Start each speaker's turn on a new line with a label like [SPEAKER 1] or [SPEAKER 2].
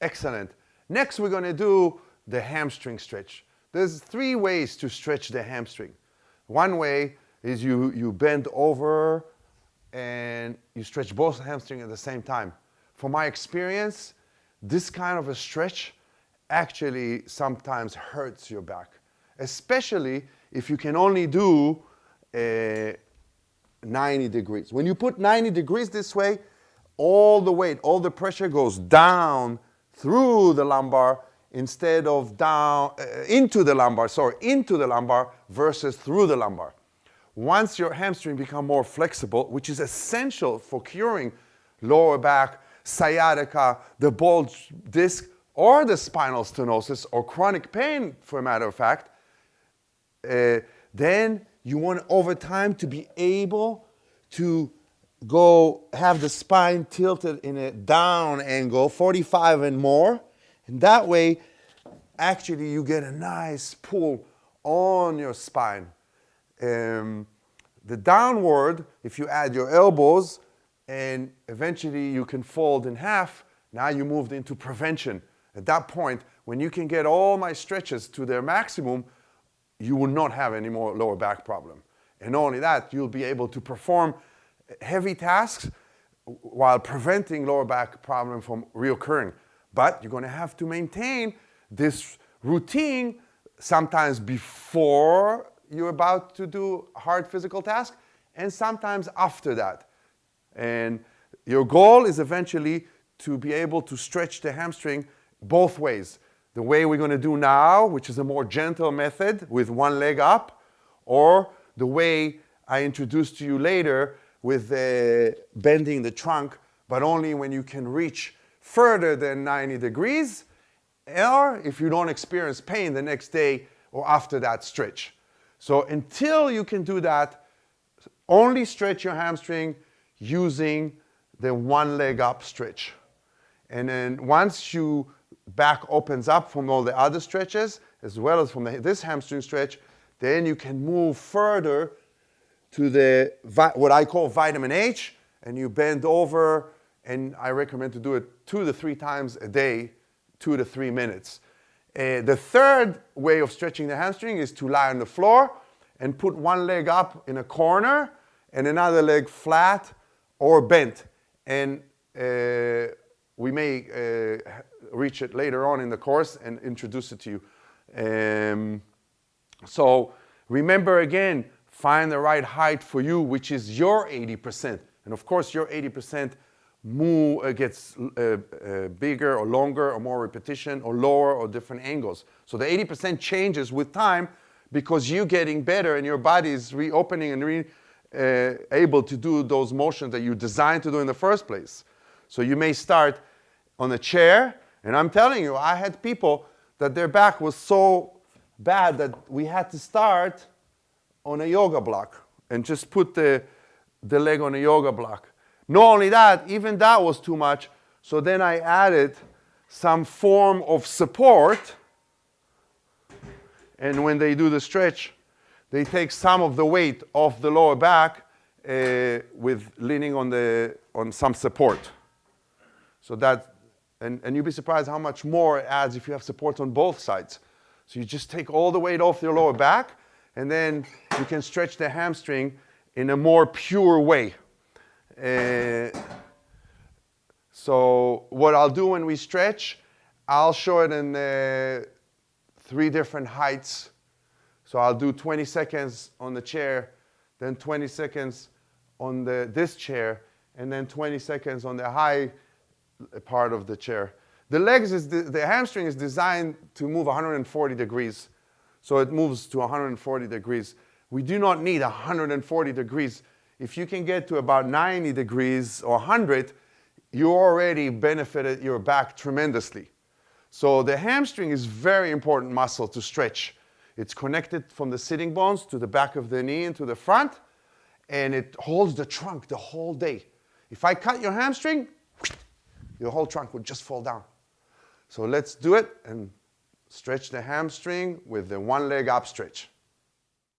[SPEAKER 1] Excellent. Next, we're going to do the hamstring stretch. There's 3 ways to stretch the hamstring. One way is you bend over and you stretch both hamstrings at the same time. From my experience, this kind of a stretch actually sometimes hurts your back, especially if you can only do 90 degrees. When you put 90 degrees this way, all the weight, all the pressure goes down through the lumbar instead of down into the lumbar versus through the lumbar. Once your hamstring become more flexible, which is essential for curing lower back, sciatica, the bulge disc, or the spinal stenosis, or chronic pain, for a matter of fact, then you want over time to be able to have the spine tilted in a down angle, 45 and more. And that way, actually, you get a nice pull on your spine. The downward, if you add your elbows, and eventually you can fold in half, now you moved into prevention. At that point, when you can get all my stretches to their maximum, you will not have any more lower back problem. And not only that, you'll be able to perform heavy tasks while preventing lower back problem from reoccurring. But you're going to have to maintain this routine sometimes before you're about to do hard physical tasks and sometimes after that. And your goal is eventually to be able to stretch the hamstring both ways. The way we're going to do now, which is a more gentle method with one leg up, or the way I introduced to you later with bending the trunk, but only when you can reach further than 90 degrees, or if you don't experience pain the next day or after that stretch. So until you can do that, only stretch your hamstring using the one leg up stretch. And then once your back opens up from all the other stretches, as well as from this hamstring stretch, then you can move further to what I call vitamin H, and you bend over, and I recommend to do it 2 to 3 times a day, 2 to 3 minutes. The third way of stretching the hamstring is to lie on the floor and put one leg up in a corner and another leg flat or bent. And we may reach it later on in the course and introduce it to you. So remember again, find the right height for you, which is your 80%. And of course, your 80% gets bigger or longer or more repetition or lower or different angles. So the 80% changes with time because you're getting better and your body is reopening and able to do those motions that you designed to do in the first place. So you may start on a chair, and I'm telling you, I had people that their back was so bad that we had to start on a yoga block and just put the leg on a yoga block. Not only that, even that was too much, so then I added some form of support, and when they do the stretch, they take some of the weight off the lower back with leaning on some support. So that, and you'll be surprised how much more it adds if you have support on both sides. So you just take all the weight off your lower back, and then you can stretch the hamstring in a more pure way. So what I'll do when we stretch, I'll show it in 3 different heights. So I'll do 20 seconds on the chair, then 20 seconds on this chair, and then 20 seconds on the high part of the chair. The hamstring is designed to move 140 degrees. So it moves to 140 degrees. We do not need 140 degrees. If you can get to about 90 degrees or 100, you already benefited your back tremendously. So the hamstring is very important muscle to stretch. It's connected from the sitting bones to the back of the knee and to the front, and it holds the trunk the whole day. If I cut your hamstring, your whole trunk would just fall down. So let's do it and stretch the hamstring with the one leg up stretch.